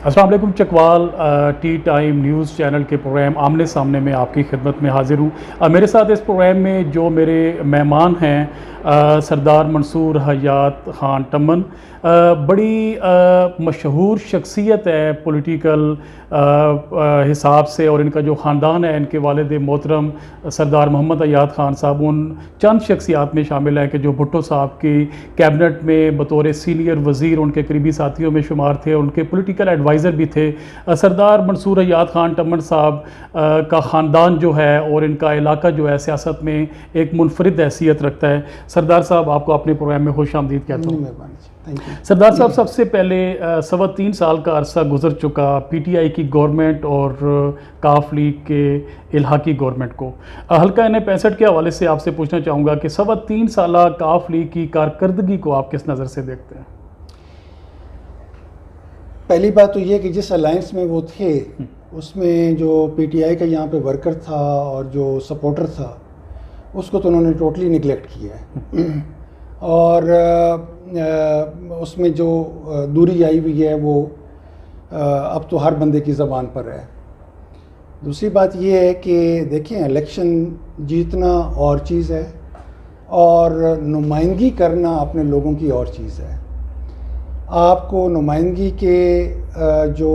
السلام علیکم Chakwal T time news channel کے پروگرام آمنے سامنے میں آپ کی خدمت میں حاضر ہوں۔ میرے ساتھ اس پروگرام میں جو میرے مہمان ہیں سردار منصور حیات خان ٹمن، بڑی مشہور شخصیت ہے پولیٹیکل حساب سے، اور ان کا جو خاندان ہے، ان کے والد محترم سردار محمد حیات خان صاحب ان چند شخصیات میں شامل ہیں کہ جو بھٹو صاحب کی کیبنٹ میں بطور سینئر وزیر ان کے قریبی ساتھیوں میں شمار تھے، ان کے پولیٹیکل ایڈوائزر بھی تھے۔ سردار منصور حیات خان ٹمن صاحب کا خاندان جو ہے اور ان کا علاقہ جو ہے سیاست میں ایک منفرد حیثیت رکھتا ہے۔ سردار صاحب آپ کو اپنے پروگرام میں خوش آمدید کہتا ہوں۔ سردار صاحب، سب سے پہلے 3.25 سال کا عرصہ گزر چکا پی ٹی آئی کی گورنمنٹ اور کاف لیگ کے الحاقی گورنمنٹ کو۔ حلقہ N65 کے حوالے سے آپ سے پوچھنا چاہوں گا کہ 3.25 سالہ کاف لیگ کی کارکردگی کو آپ کس نظر سے دیکھتے ہیں؟ پہلی بات تو یہ کہ جس الائنس میں وہ تھے اس میں جو پی ٹی آئی کا یہاں پہ ورکر تھا اور جو سپورٹر تھا اس کو تو انہوں نے ٹوٹلی نگلیکٹ کیا ہے، اور اس میں جو دوری آئی ہوئی ہے وہ اب تو ہر بندے کی زبان پر ہے۔ دوسری بات یہ ہے کہ دیکھیں، الیکشن جیتنا اور چیز ہے اور نمائندگی کرنا اپنے لوگوں کی اور چیز ہے۔ آپ کو نمائندگی کے جو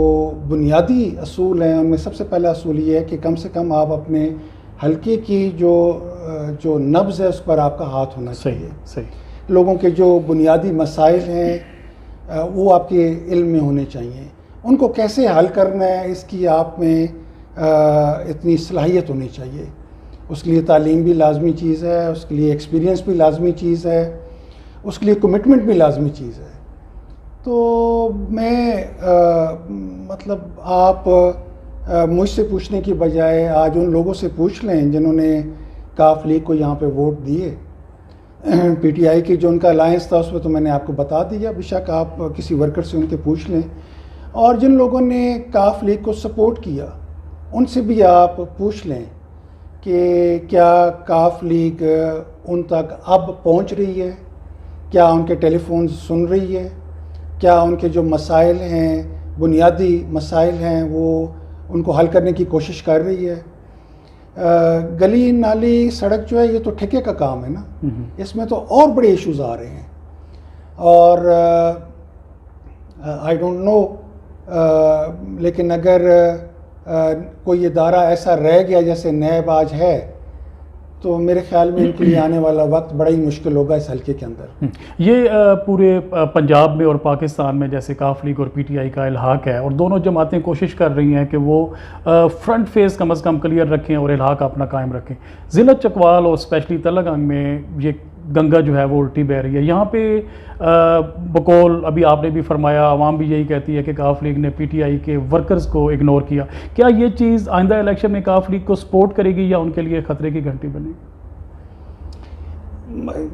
بنیادی اصول ہیں ان میں سب سے پہلا اصول یہ ہے کہ کم سے کم آپ اپنے حلقے کی جو نبض ہے اس پر آپ کا ہاتھ ہونا چاہیے۔ صحیح۔ لوگوں کے جو بنیادی مسائل ہیں وہ آپ کے علم میں ہونے چاہیے، ان کو کیسے حل کرنا ہے اس کی آپ میں اتنی صلاحیت ہونی چاہیے۔ اس کے لیے تعلیم بھی لازمی چیز ہے، اس کے لیے ایکسپیرینس بھی لازمی چیز ہے، اس کے لیے کمٹمنٹ بھی لازمی چیز ہے۔ تو میں مطلب آپ مجھ سے پوچھنے کی بجائے آج ان لوگوں سے پوچھ لیں جنہوں نے کاف لیگ کو یہاں پہ ووٹ دیے۔ پی ٹی آئی کی جو ان کا الائنس تھا اس میں تو میں نے آپ کو بتا دیا، بے شک آپ کسی ورکر سے ان کے پوچھ لیں، اور جن لوگوں نے کاف لیگ کو سپورٹ کیا ان سے بھی آپ پوچھ لیں کہ کیا کاف لیگ ان تک اب پہنچ رہی ہے، کیا ان کے ٹیلی فونز سن رہی ہے، کیا ان کے جو مسائل ہیں، بنیادی مسائل ہیں، وہ ان کو حل کرنے کی کوشش کر رہی ہے۔ گلی نالی سڑک جو ہے یہ تو ٹھیکے کا کام ہے نا، اس میں تو اور بڑے ایشوز آ رہے ہیں، اور آئی ڈونٹ نو، لیکن اگر کوئی ادارہ ایسا رہ گیا جیسے نیب آج ہے تو میرے خیال میں ان کے لیے آنے والا وقت بڑا ہی مشکل ہوگا اس حلقے کے اندر۔ یہ پورے پنجاب میں اور پاکستان میں جیسے کاف لیگ اور پی ٹی آئی کا الحاق ہے، اور دونوں جماعتیں کوشش کر رہی ہیں کہ وہ فرنٹ فیس کم از کم کلیئر رکھیں اور الحاق اپنا قائم رکھیں۔ ضلع چکوال اور اسپیشلی تلنگانگ میں یہ گنگا جو ہے وہ الٹی بہہ رہی ہے۔ یہاں پہ بقول ابھی آپ نے بھی فرمایا، عوام بھی یہی کہتی ہے کہ کاف لیگ نے پی ٹی آئی کے ورکرز کو اگنور کیا۔ کیا یہ چیز آئندہ الیکشن میں کاف لیگ کو سپورٹ کرے گی یا ان کے لیے خطرے کی گھنٹی بنے گی؟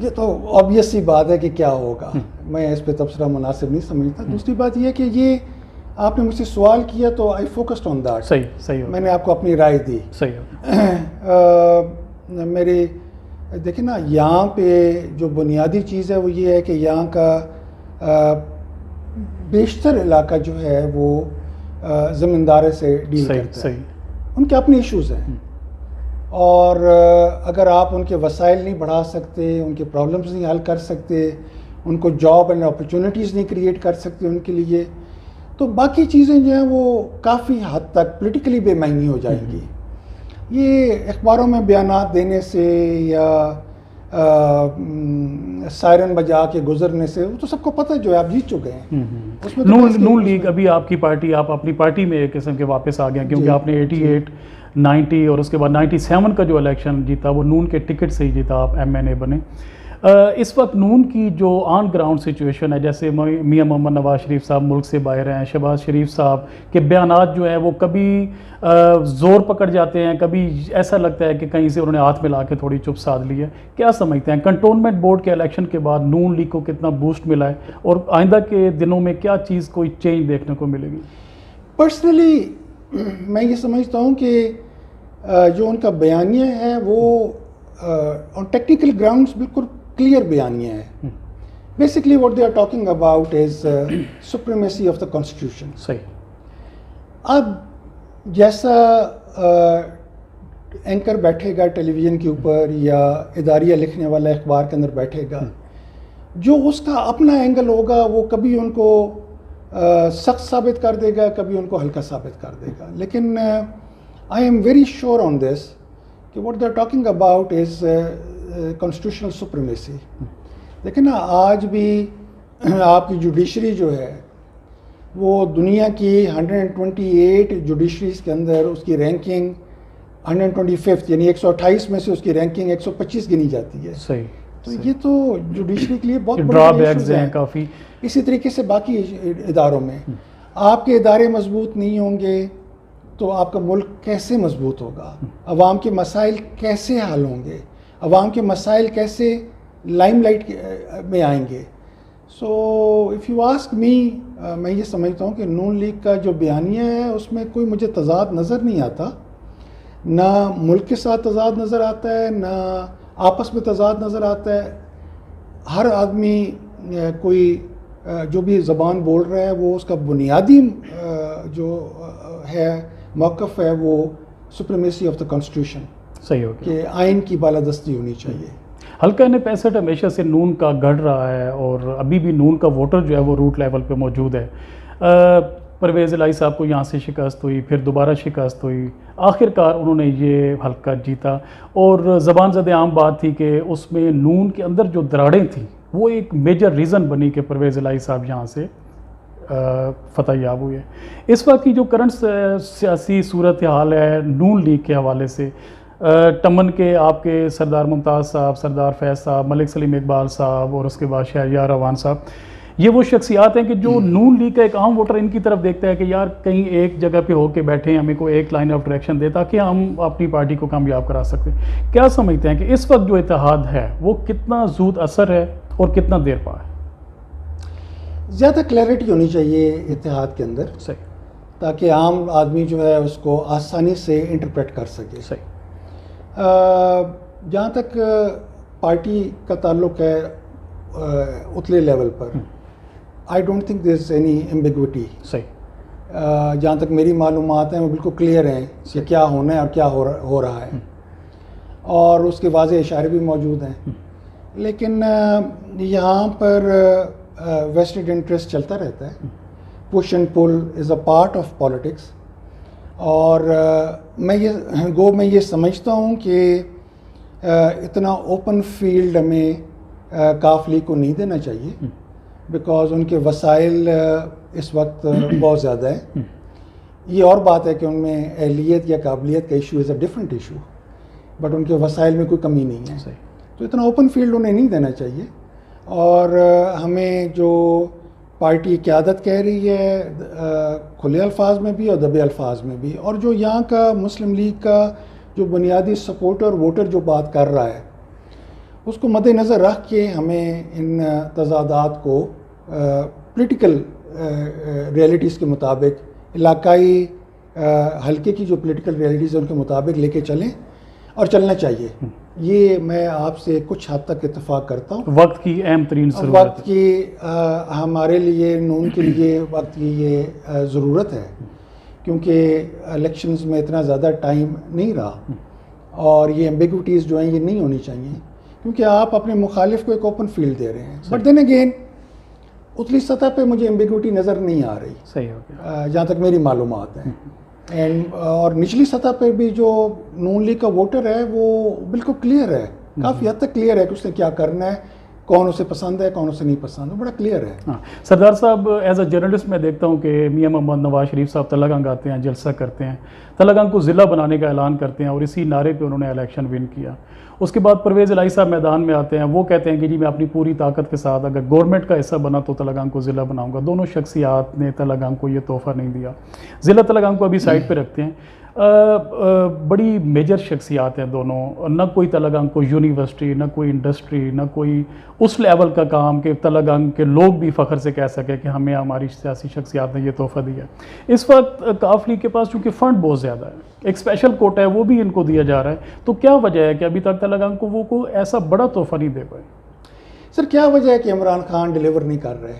یہ تو آبویس سی بات ہے کہ کیا ہوگا، میں اس پہ تبصرہ مناسب نہیں سمجھتا۔ دوسری بات یہ ہے کہ یہ آپ نے مجھ سے سوال کیا تو آئی فوکسڈ آن دیٹ، صحیح، میں نے آپ کو اپنی رائے دی۔ میرے دیکھیں نا، یہاں پہ جو بنیادی چیز ہے وہ یہ ہے کہ یہاں کا بیشتر علاقہ جو ہے وہ زمیندارے سے ڈیل کرتا ہے، ان کے اپنے ایشوز ہیں، اور اگر آپ ان کے وسائل نہیں بڑھا سکتے، ان کے پرابلمز نہیں حل کر سکتے، ان کو جاب اینڈ اپرچونیٹیز نہیں کریٹ کر سکتے ان کے لیے، تو باقی چیزیں جو ہیں وہ کافی حد تک پولیٹیکلی بے معنی ہو جائیں گی۔ یہ اخباروں میں بیانات دینے سے یا سائرن بجا کے گزرنے سے وہ تو سب کو پتہ جو ہے آپ جیت چکے ہیں۔ نون لیگ ابھی آپ کی پارٹی، آپ اپنی پارٹی میں ایک قسم کے واپس آ گئے ہیں، کیونکہ آپ نے 88 90 اور اس کے بعد 97 کا جو الیکشن جیتا وہ نون کے ٹکٹ سے ہی جیتا، آپ MNA بنے۔ اس وقت نون کی جو آن گراؤنڈ سچویشن ہے، جیسے میاں محمد نواز شریف صاحب ملک سے باہر ہیں، شہباز شریف صاحب کے بیانات جو ہیں وہ کبھی زور پکڑ جاتے ہیں، کبھی ایسا لگتا ہے کہ کہیں سے انہوں نے ہاتھ ملا کے تھوڑی چپ سادھ لی ہے۔ کیا سمجھتے ہیں کنٹونمنٹ بورڈ کے الیکشن کے بعد نون لیگ کو کتنا بوسٹ ملا ہے، اور آئندہ کے دنوں میں کیا چیز کوئی چینج دیکھنے کو ملے گی؟ پرسنلی میں یہ سمجھتا ہوں کہ جو ان کا بیانیہ ہے وہ آن ٹیکنیکل گراؤنڈز بالکل کلیئر بیانیہ ہے۔ Basically what they are talking about is supremacy of the constitution. صحیح۔ اب جیسا اینکر بیٹھے گا ٹیلی ویژن کے اوپر یا اداریہ لکھنے والا اخبار کے اندر بیٹھے گا، جو اس کا اپنا اینگل ہوگا وہ کبھی ان کو سخت ثابت کر دے گا، کبھی ان کو ہلکا ثابت کر دے گا. لیکن I am very sure on this کہ what they are talking about is constitutional supremacy. دیکھیں نا، آج بھی آپ کی جوڈیشری جو ہے وہ دنیا کی 128 جوڈیشریز کے اندر اس کی رینکنگ 125 یعنی 128 میں سے اس کی رینکنگ 125 گنی جاتی ہے. صحیح. تو یہ تو جوڈیشری کے لیے بہت ڈرا بیکس ہیں کافی. اسی طریقے سے باقی اداروں میں آپ کے ادارے مضبوط نہیں ہوں گے تو آپ کا ملک کیسے مضبوط ہوگا؟ عوام کے مسائل کیسے حل ہوں گے؟ عوام کے مسائل کیسے لائم لائٹ میں آئیں گے؟ So if you ask me, میں یہ سمجھتا ہوں کہ نون لیگ کا جو بیانیہ ہے اس میں کوئی مجھے تضاد نظر نہیں آتا، نہ ملک کے ساتھ تضاد نظر آتا ہے، نہ آپس میں تضاد نظر آتا ہے. ہر آدمی کوئی جو بھی زبان بول رہا ہے وہ اس کا بنیادی جو ہے موقف ہے وہ سپریمیسی آف دا کانسٹیٹیوشن. صحیح ہو گیا کہ آئین کی بالادستی ہونی چاہیے. حلقہ N65 ہمیشہ سے نون کا گڑھ رہا ہے اور ابھی بھی نون کا ووٹر جو ہے وہ روٹ لیول پہ موجود ہے. پرویز الہی صاحب کو یہاں سے شکست ہوئی، پھر دوبارہ شکست ہوئی، آخر کار انہوں نے یہ حلقہ جیتا. اور زبان زد عام بات تھی کہ اس میں نون کے اندر جو دراڑیں تھیں وہ ایک میجر ریزن بنی کہ پرویز الہی صاحب یہاں سے فتح یاب ہوئے. اس وقت کی جو کرنٹ سیاسی صورتحال ہے نون لیگ کے حوالے سے، ٹمن کے آپ کے سردار ممتاز صاحب، سردار فیض صاحب، ملک سلیم اقبال صاحب اور اس کے بعد شہریار روان صاحب، یہ وہ شخصیات ہیں کہ جو نون لیگ کا ایک عام ووٹر ان کی طرف دیکھتا ہے کہ یار کہیں ایک جگہ پہ ہو کے بیٹھے ہیں، ہمیں کوئی ایک لائن آف ڈائریکشن دے تاکہ ہم اپنی پارٹی کو کامیاب کرا سکتے ہیں. کیا سمجھتے ہیں کہ اس وقت جو اتحاد ہے وہ کتنا زود اثر ہے اور کتنا دیر پا ہے؟ زیادہ کلیئرٹی ہونی چاہیے اتحاد کے اندر، صحیح، تاکہ عام آدمی جو ہے اس کو آسانی سے انٹرپریٹ کر سکے. صحیح. جہاں تک پارٹی کا تعلق ہے اتلے level per, I don't think there is any ambiguity. صحیح. جہاں تک میری معلومات ہیں وہ بالکل کلیئر ہیں کہ کیا ہونا ہے اور کیا ہو رہا ہے، اور اس کے واضح اشارے بھی موجود ہیں. لیکن یہاں پر ویسٹڈ انٹرسٹ چلتا رہتا ہے. Push and pull is a part of politics. اور میں یہ سمجھتا ہوں کہ اتنا اوپن فیلڈ ہمیں کاف لیگ کو نہیں دینا چاہیے، بیکاز ان کے وسائل اس وقت بہت زیادہ ہیں. یہ اور بات ہے کہ ان میں اہلیت یا قابلیت کا issue is a different issue, but in کے وسائل میں کوئی کمی نہیں ہے. تو اتنا اوپن فیلڈ انہیں نہیں دینا چاہیے. اور ہمیں جو پارٹی قیادت کہہ رہی ہے کھلے الفاظ میں بھی اور دبے الفاظ میں بھی، اور جو یہاں کا مسلم لیگ کا جو بنیادی سپورٹر ووٹر جو بات کر رہا ہے، اس کو مد نظر رکھ کے ہمیں ان تضادات کو پولیٹیکل ریئلٹیز کے مطابق، علاقائی حلقے کی جو پولیٹیکل ریئلٹیز ہیں ان کے مطابق لے کے چلیں اور چلنا چاہیے. یہ میں آپ سے کچھ حد تک اتفاق کرتا ہوں. وقت کی اہم ترین ضرورت، وقت کی ہمارے لیے نون کے لیے وقت کی یہ ضرورت ہے، کیونکہ الیکشنز میں اتنا زیادہ ٹائم نہیں رہا، اور یہ ایمبیگوٹیز جو ہیں یہ نہیں ہونی چاہیے، کیونکہ آپ اپنے مخالف کو ایک اوپن فیلڈ دے رہے ہیں. بٹ دین اگین اتلی سطح پہ مجھے ایمبیگوٹی نظر نہیں آ رہی. صحیح ہو گیا جہاں تک میری معلومات ہیں. اور نچلی سطح پہ بھی جو نون لیگ کا ووٹر ہے وہ بالکل کلیئر ہے، کافی حد تک کلیئر ہے کہ اس نے کیا کرنا ہے، کون اسے پسند ہے کون اسے نہیں پسند ہے، بڑا کلیئر ہے. ہاں سردار صاحب، ایز اے جرنلسٹ میں دیکھتا ہوں کہ میاں محمد نواز شریف صاحب تلہ گنگ آتے ہیں، جلسہ کرتے ہیں، تلہ گنگ کو ضلع بنانے کا اعلان کرتے ہیں اور اسی نعرے پہ انہوں نے الیکشن ون کیا. اس کے بعد پرویز الہی صاحب میدان میں آتے ہیں، وہ کہتے ہیں کہ جی میں اپنی پوری طاقت کے ساتھ اگر گورنمنٹ کا حصہ بنا تو تلہ گنگ کو ضلع بناؤں گا. دونوں شخصیات نے تلہ گنگ کو یہ تحفہ نہیں دیا. ضلع تلہ گنگ کو ابھی سائڈ پہ رکھتے ہیں. بڑی میجر شخصیات ہیں دونوں، نہ کوئی تلہ گنگ کو یونیورسٹی، نہ کوئی انڈسٹری، نہ کوئی اس لیول کا کام کہ تلہ گنگ کے لوگ بھی فخر سے کہہ سکے کہ ہمیں ہماری سیاسی شخصیات نے یہ تحفہ دیا. اس وقت کاف لیگ کے پاس چونکہ فنڈ بہت زیادہ ہے، ایک اسپیشل کوٹا ہے وہ بھی ان کو دیا جا رہا ہے، تو کیا وجہ ہے کہ ابھی تک تلہ گنگ کو وہ کوئی ایسا بڑا تحفہ نہیں دے پائے؟ سر کیا وجہ ہے کہ عمران خان ڈیلیور نہیں کر رہے؟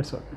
It's okay.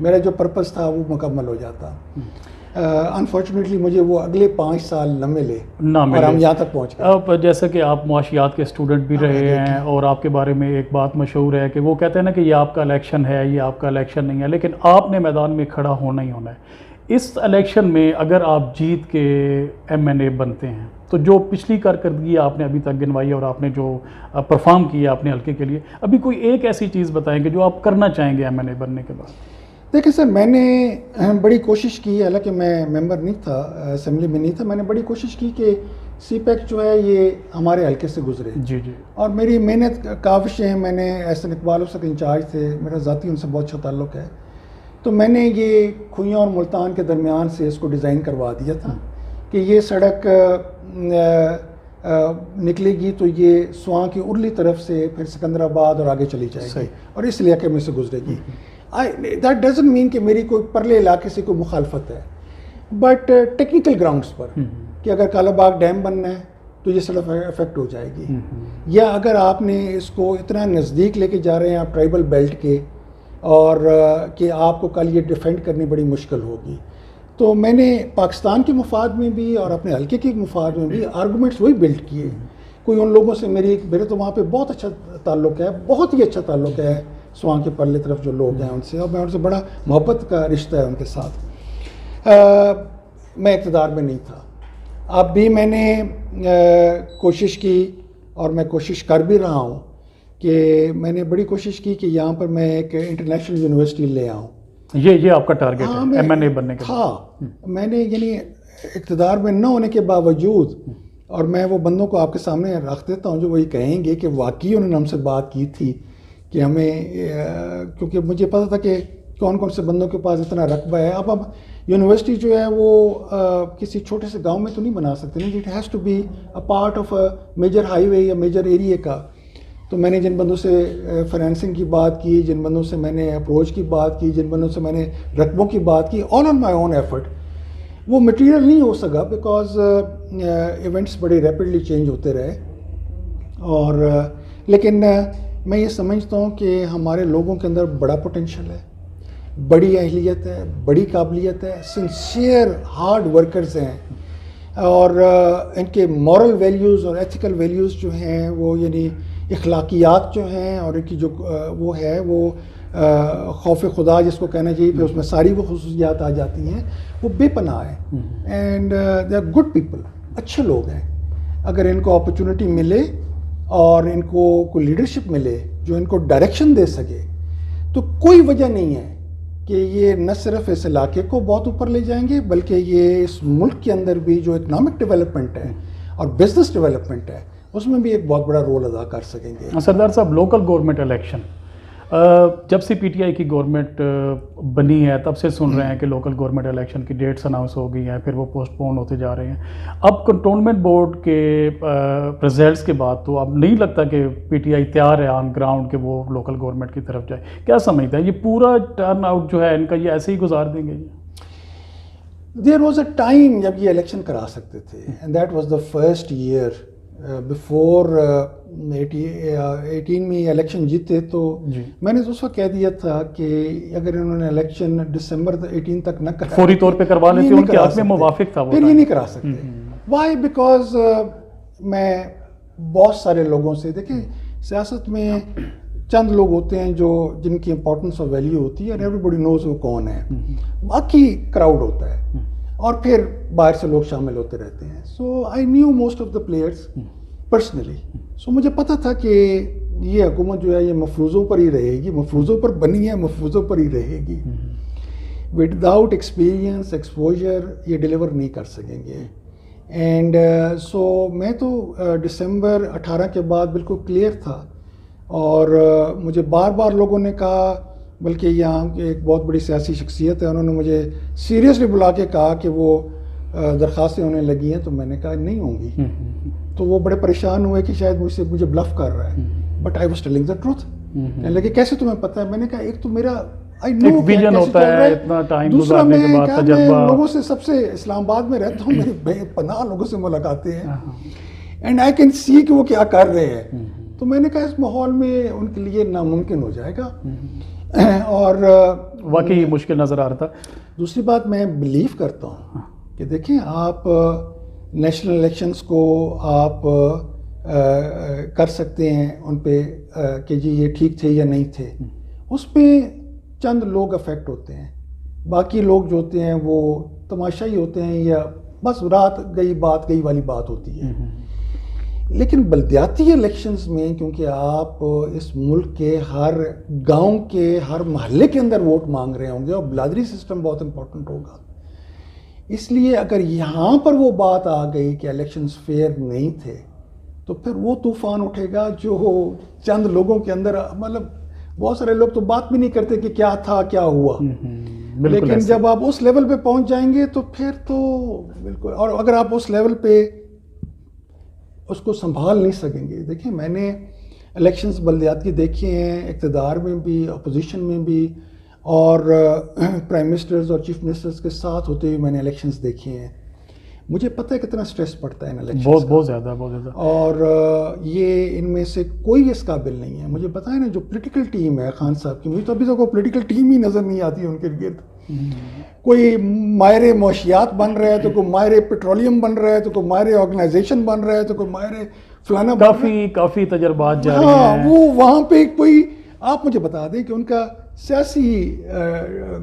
میرا جو پرپس تھا وہ مکمل ہو جاتا. انفارچونیٹلی مجھے وہ اگلے 5 سال نہ ملے اور ہم یہاں تک پہنچ گئے. اب جیسے کہ آپ معاشیات کے اسٹوڈنٹ بھی رہے ہیں اور آپ کے بارے میں ایک بات مشہور ہے کہ وہ کہتے ہیں نا کہ یہ آپ کا الیکشن ہے, یہ آپ کا الیکشن نہیں ہے, لیکن آپ نے میدان میں کھڑا ہونا ہی ہونا ہے. اس الیکشن میں اگر آپ جیت کے MNA بنتے ہیں تو جو پچھلی کارکردگی آپ نے ابھی تک گنوائی اور آپ نے جو پرفارم کیا اپنے حلقے کے لیے, ابھی کوئی ایک ایسی چیز بتائیں گے جو آپ کرنا چاہیں گے MNA بننے کے بعد؟ دیکھیں سر, میں نے بڑی کوشش کی, حالانکہ میں ممبر نہیں تھا, اسمبلی میں نہیں تھا, میں نے بڑی کوشش کی کہ سی پیک جو ہے یہ ہمارے حلقے سے گزرے. جی جی. اور میری محنت کاوشیں, میں نے احسن اقبال اس وقت انچارج تھے, میرا ذاتی ان سے بہت اچھا تعلق ہے, تو میں نے یہ کھوئیاں اور ملتان کے درمیان سے اس کو ڈیزائن کروا دیا تھا کہ یہ سڑک نکلے گی تو یہ سواں کی ارلی طرف سے پھر سکندرآباد اور آگے چلی جائے گی اور اس علاقے میں سے گزرے گی. دیٹ ڈزنٹ مین کہ میری کوئی پرلے علاقے سے کوئی مخالفت ہے, بٹ ٹیکنیکل گراؤنڈس پر کہ اگر کالا باغ ڈیم بننا ہے تو یہ سڑک افیکٹ ہو جائے گی, یا اگر آپ نے اس کو اتنا نزدیک لے کے جا رہے ہیں آپ ٹرائبل بیلٹ کے, اور کہ آپ کو کل یہ ڈیفینڈ کرنی بڑی مشکل ہوگی. تو میں نے پاکستان کے مفاد میں بھی اور اپنے حلقے کے مفاد میں بھی آرگومنٹس وہی بلڈ کیے. کوئی ان لوگوں سے میرے تو وہاں پہ بہت اچھا تعلق ہے, بہت ہی اچھا تعلق ہے سواں کے پرلے طرف جو لوگ ہیں ان سے, اور میں ان سے بڑا محبت کا رشتہ ہے ان کے ساتھ. میں اقتدار میں نہیں تھا, اب بھی میں نے کوشش کی اور میں کوشش کر بھی رہا ہوں کہ میں نے بڑی کوشش کی کہ یہاں پر میں ایک انٹرنیشنل یونیورسٹی لے آؤں. یہ آپ کا ٹارگیٹ ہے MNA بننے کا؟ ہاں, میں نے یعنی اقتدار میں نہ ہونے کے باوجود, اور میں وہ بندوں کو آپ کے سامنے رکھ دیتا ہوں جو وہی کہیں گے کہ واقعی انہوں نے ہم سے بات کی تھی کہ ہمیں, کیونکہ مجھے پتہ تھا کہ کون کون سے بندوں کے پاس اتنا رقبہ ہے. اب یونیورسٹی جو ہے وہ کسی چھوٹے سے گاؤں میں تو نہیں بنا سکتے نا, it has to be a part of a major highway یا میجر ایریے کا. تو میں نے جن بندوں سے فائنینسنگ کی بات کی, جن بندوں سے میں نے اپروچ کی بات کی, جن بندوں سے میں نے رقبوں کی بات کی, آل آن مائی اون ایفرٹ. وہ مٹیریل نہیں ہو سکا بیکاز ایونٹس بڑے ریپڈلی چینج ہوتے رہے. اور لیکن میں یہ سمجھتا ہوں کہ ہمارے لوگوں کے اندر بڑا پوٹینشیل ہے, بڑی اہلیت ہے, بڑی قابلیت ہے, سنسیئر ہارڈ ورکرز ہیں, اور ان کے مورل ویلیوز اور ایتھیکل ویلیوز جو ہیں وہ یعنی اخلاقیات جو ہیں اور ان کی جو وہ ہے وہ خوف خدا جس کو کہنا چاہیے, پھر اس میں ساری وہ خصوصیات آ جاتی ہیں, وہ بے پناہ ہیں. And they are good people, اچھے لوگ ہیں. اگر ان کو اپرچونٹی ملے اور ان کو کوئی لیڈرشپ ملے جو ان کو ڈائریکشن دے سکے, تو کوئی وجہ نہیں ہے کہ یہ نہ صرف اس علاقے کو بہت اوپر لے جائیں گے بلکہ یہ اس ملک کے اندر بھی جو اکنامک ڈیولپمنٹ ہے اور بزنس ڈیولپمنٹ ہے اس میں بھی ایک بہت بڑا رول ادا کر سکیں گے. سردار صاحب, لوکل گورنمنٹ الیکشن جب سے PTI کی گورنمنٹ بنی ہے تب سے سن رہے ہیں کہ لوکل گورنمنٹ الیکشن کی ڈیٹس اناؤنس ہو گئی ہیں, پھر وہ پوسٹ پون ہوتے جا رہے ہیں. اب کنٹونمنٹ بورڈ کے رزلٹس کے بعد تو اب نہیں لگتا کہ PTI تیار ہے آن گراؤنڈ کہ وہ لوکل گورنمنٹ کی طرف جائے. کیا سمجھتا ہے یہ پورا ٹرن آؤٹ جو ہے ان کا یہ ایسے ہی گزار دیں گے؟ دیر واز اے ٹائم جب یہ الیکشن کرا سکتے تھے, and that was the first year before 18 میں الیکشن جیتے. تو میں نے تو اس وقت کہہ دیا تھا کہ اگر انہوں نے الیکشن دسمبر 18 تک نہ کرا, فوری طور پہ کروا لیتے, ان کے حق میں موافق تھا وہ, پھر یہ نہیں کرا سکتے. وائی؟ بیکاز میں بہت سارے لوگوں سے, دیکھیں سیاست میں چند لوگ ہوتے ہیں جو جن کی امپورٹنس اور ویلیو ہوتی ہے, اور ایوری باڈی نوز وہ کون ہے, باقی کراؤڈ ہوتا ہے اور پھر باہر سے لوگ شامل ہوتے رہتے ہیں. So I knew most of the players personally. So مجھے پتہ تھا کہ یہ حکومت جو ہے یہ مفروضوں پر ہی رہے گی, مفروضوں پر بنی ہے, مفروضوں پر ہی رہے گی. وداؤٹ ایکسپیرئنس ایکسپوجر یہ ڈیلیور نہیں کر سکیں گے. اینڈ سو میں تو دسمبر 18 کے بعد بالکل کلیئر تھا, اور مجھے بار بار لوگوں نے کہا, بلکہ یہاں ایک بہت بڑی سیاسی شخصیت ہے, انہوں نے مجھے سیریسلی بلا کے کہا کہ وہ درخواستیں ہونے لگی ہیں, تو میں نے کہا نہیں ہوں گی. تو وہ بڑے پریشان ہوئے کہ شاید مجھے بلف کر رہا ہے, but I was telling the truth. لیکن کیسے تمہیں پتہ ہے؟ میں نے کہا ایک تو میرا ویژن ہوتا ہے, اتنا ٹائم گزارنے کے بعد تجربہ. میں لوگوں سے سب سے اسلام آباد میں رہتا ہوں, میری بے پناہ لوگوں سے ملاقاتیں ہیں, اینڈ آئی کین سی کہ وہ کیا کر رہے ہیں. تو میں نے کہا اس ماحول میں ان کے لیے ناممکن ہو جائے گا. اور واقعی مشکل نظر آ رہا تھا. دوسری بات میں بلیو کرتا ہوں کہ دیکھیں آپ نیشنل الیکشنز کو آپ کر سکتے ہیں ان پہ کہ جی یہ ٹھیک تھے یا نہیں تھے، اس میں چند لوگ افیکٹ ہوتے ہیں، باقی لوگ جو ہوتے ہیں وہ تماشائی ہوتے ہیں یا بس رات گئی بات گئی والی بات ہوتی ہے. لیکن بلدیاتی الیکشنز میں کیونکہ آپ اس ملک کے ہر گاؤں کے ہر محلے کے اندر ووٹ مانگ رہے ہوں گے اور بلادری سسٹم بہت امپورٹنٹ ہوگا، اس لیے اگر یہاں پر وہ بات آ گئی کہ الیکشنز فیئر نہیں تھے تو پھر وہ طوفان اٹھے گا جو چند لوگوں کے اندر، مطلب بہت سارے لوگ تو بات بھی نہیں کرتے کہ کیا تھا کیا ہوا، لیکن جب آپ اس لیول پہ پہنچ جائیں گے تو پھر تو بالکل، اور اگر آپ اس لیول پہ اس کو سنبھال نہیں سکیں گے. دیکھیں میں نے الیکشنز بلدیاتی دیکھے ہیں، اقتدار میں بھی اپوزیشن میں بھی، اور پرائم منسٹرز اور چیف منسٹرز کے ساتھ ہوتے ہوئے میں نے الیکشنز دیکھے ہیں. مجھے پتہ ہے کتنا سٹریس پڑتا ہے ان الیکشنز، بہت زیادہ بہت زیادہ. اور یہ ان میں سے کوئی اس قابل نہیں ہے. مجھے پتہ ہے نا جو پولیٹیکل ٹیم ہے خان صاحب کی، مجھے تو ابھی تک وہ پولیٹیکل ٹیم ہی نظر نہیں آتی ان کے گرد. کوئی ماہر معاشیات بن رہا ہے تو کوئی ماہر پیٹرولیم بن رہا ہے تو کوئی ماہر آرگنائزیشن بن رہا ہے تو کوئی ماہر فلانا بن رہا ہے. کافی تجربات جاری ہاں ہیں. وہ وہاں پہ کوئی آپ مجھے بتا دیں کہ ان کا سیاسی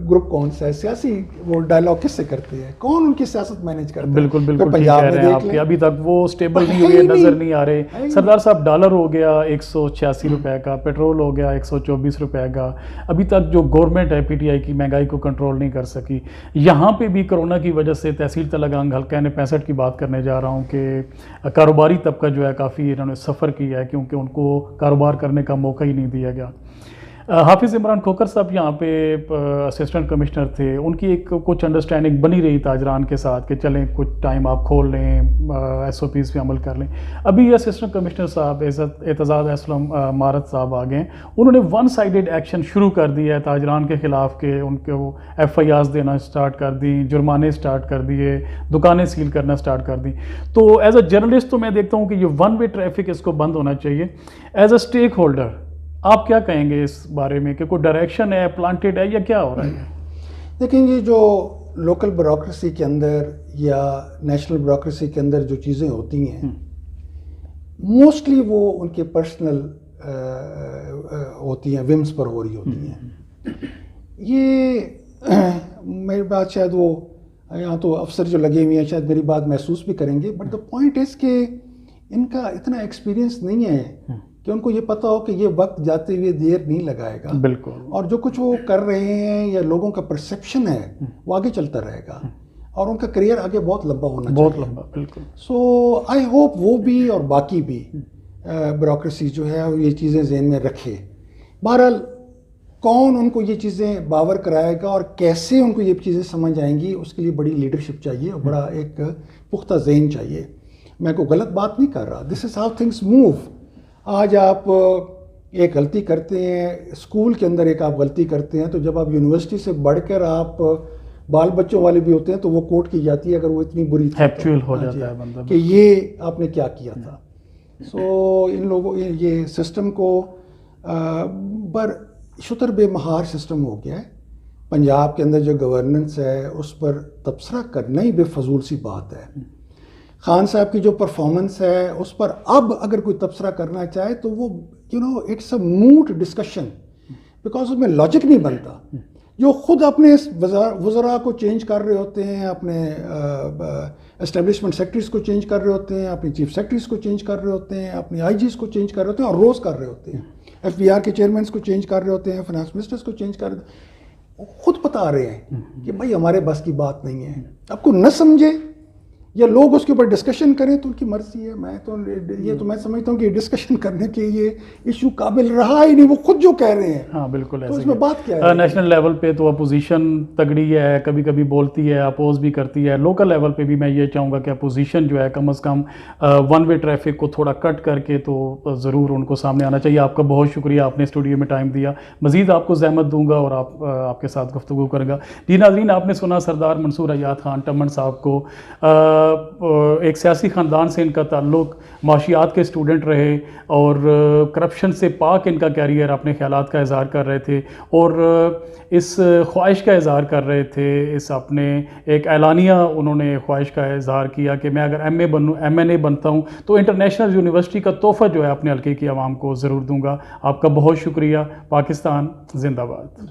گروپ کون سا ہے، سیاسی وہ ڈائلاگ کس سے کرتے ہیں، کون ان کی سیاست مینیج کرتا ہے؟ بالکل ٹھیک کہہ رہے ہیں آپ کہ ابھی تک وہ سٹیبل نہیں ہوئے، نظر نہیں آ رہے. سردار صاحب ڈالر ہو گیا 186 روپے کا، پیٹرول ہو گیا 124 روپے کا، ابھی تک جو گورنمنٹ ہے پی ٹی آئی کی مہنگائی کو کنٹرول نہیں کر سکی. یہاں پہ بھی کرونا کی وجہ سے تحصیل تلنگانگ حلقہ نے 65 کی بات کرنے جا رہا ہوں کہ کاروباری طبقہ جو ہے کافی انہوں نے سفر کیا ہے کیونکہ ان کو کاروبار کرنے کا موقع ہی نہیں دیا گیا. حافظ عمران کھوکھر صاحب یہاں پہ اسسٹنٹ کمشنر تھے، ان کی ایک کچھ انڈرسٹینڈنگ بنی رہی تاجران کے ساتھ کہ چلیں کچھ ٹائم آپ کھول لیں، ایس او پیز پہ عمل کر لیں. ابھی اسسٹنٹ کمشنر صاحب اعتزاز اسلم مارت صاحب آ گئے، انہوں نے ون سائیڈڈ ایکشن شروع کر دیا ہے تاجران کے خلاف کہ ان کو ایف آئی آرز دینا اسٹارٹ کر دیں، جرمانے اسٹارٹ کر دیے، دکانیں سیل کرنا اسٹارٹ کر دیں. تو ایز اے جرنلسٹ تو میں دیکھتا ہوں کہ یہ ون وے ٹریفک اس کو بند ہونا چاہیے. ایز اے اسٹیک ہولڈر آپ کیا کہیں گے اس بارے میں کہ کوئی ڈائریکشن ہے، پلانٹڈ ہے یا کیا ہو رہا ہے؟ دیکھیں یہ جو لوکل بیوروکریسی کے اندر یا نیشنل بیوروکریسی کے اندر جو چیزیں ہوتی ہیں موسٹلی وہ ان کے پرسنل ہوتی ہیں، ومز پر ہو رہی ہوتی ہیں. یہ میری بات شاید وہ یہاں تو افسر جو لگے ہوئے ہیں شاید میری بات محسوس بھی کریں گے، بٹ دا پوائنٹ از کہ ان کا اتنا ایکسپیرینس نہیں ہے کہ ان کو یہ پتہ ہو کہ یہ وقت جاتے ہوئے دیر نہیں لگائے گا. بالکل. اور جو کچھ وہ کر رہے ہیں یا لوگوں کا پرسیپشن ہے وہ آگے چلتا رہے گا اور ان کا کریئر آگے بہت لمبا ہونا چاہیے. بہت لمبا. بالکل. سو آئی ہوپ وہ بھی اور باقی بھی بیوروکریسی جو ہے یہ چیزیں ذہن میں رکھے. بہرحال کون ان کو یہ چیزیں باور کرائے گا اور کیسے ان کو یہ چیزیں سمجھ آئیں گی، اس کے لیے بڑی لیڈرشپ چاہیے اور بڑا ایک پختہ ذہن چاہیے. میں کوئی غلط بات نہیں کر رہا، دس از ہاؤ تھنگس موو. آج آپ ایک غلطی کرتے ہیں اسکول کے اندر، ایک آپ غلطی کرتے ہیں تو جب آپ یونیورسٹی سے بڑھ کر آپ بال بچوں والے بھی ہوتے ہیں تو وہ کوٹ کی جاتی ہے اگر وہ اتنی بری تھی ایکچوئل ہو جاتا ہے بندہ کہ یہ آپ نے کیا کیا تھا. سو ان لوگوں یہ سسٹم کو پر شتر بے مہار سسٹم ہو گیا ہے. پنجاب کے اندر جو گورننس ہے اس پر تبصرہ کرنا ہی بے فضول سی بات ہے. خان صاحب کی جو پرفارمنس ہے اس پر اب اگر کوئی تبصرہ کرنا چاہے تو وہ اٹس اے موٹ ڈسکشن بیکاز اس میں لاجک نہیں بنتا. جو خود اپنے وزراء کو چینج کر رہے ہوتے ہیں، اپنے اسٹیبلشمنٹ سیکرٹریز کو چینج کر رہے ہوتے ہیں، اپنی چیف سیکرٹریز کو چینج کر رہے ہوتے ہیں، اپنی آئی جیز کو چینج کر رہے ہوتے ہیں اور روز کر رہے ہوتے ہیں، ایف بی آر کے چیئرمینس کو چینج کر رہے ہوتے ہیں، فائنانس منسٹرز کو چینج کر رہے ہوتے ہیں. خود بتا رہے ہیں کہ بھائی ہمارے بس کی بات نہیں ہے. آپ کو نہ سمجھے یا لوگ اس کے اوپر ڈسکشن کریں تو ان کی مرضی ہے. میں سمجھتا ہوں کہ ڈسکشن کرنے کے یہ ایشو قابل رہا ہی نہیں، وہ خود جو کہہ رہے ہیں. ہاں بالکل. تو اس میں بات کیا ہے؟ نیشنل لیول پہ تو اپوزیشن تگڑی ہے، کبھی کبھی بولتی ہے، اپوز بھی کرتی ہے. لوکل لیول پہ بھی میں یہ چاہوں گا کہ اپوزیشن جو ہے کم از کم ون وے ٹریفک کو تھوڑا کٹ کر کے تو ضرور ان کو سامنے آنا چاہیے. آپ کا بہت شکریہ، آپ نے اسٹوڈیو میں ٹائم دیا. مزید آپ کو زحمت دوں گا اور آپ کے ساتھ گفتگو کروں گا. جی ناظرین، آپ نے سنا سردار منصور حیات خان ٹمن صاحب کو. ایک سیاسی خاندان سے ان کا تعلق، معاشیات کے اسٹوڈنٹ رہے اور کرپشن سے پاک ان کا کیریئر، اپنے خیالات کا اظہار کر رہے تھے اور اس خواہش کا اظہار کر رہے تھے، اس اپنے ایک اعلانیہ انہوں نے خواہش کا اظہار کیا کہ میں اگر ایم این اے بنتا ہوں تو انٹرنیشنل یونیورسٹی کا تحفہ جو ہے اپنے حلقے کی عوام کو ضرور دوں گا۔ آپ کا بہت شکریہ۔ پاکستان زندہ باد۔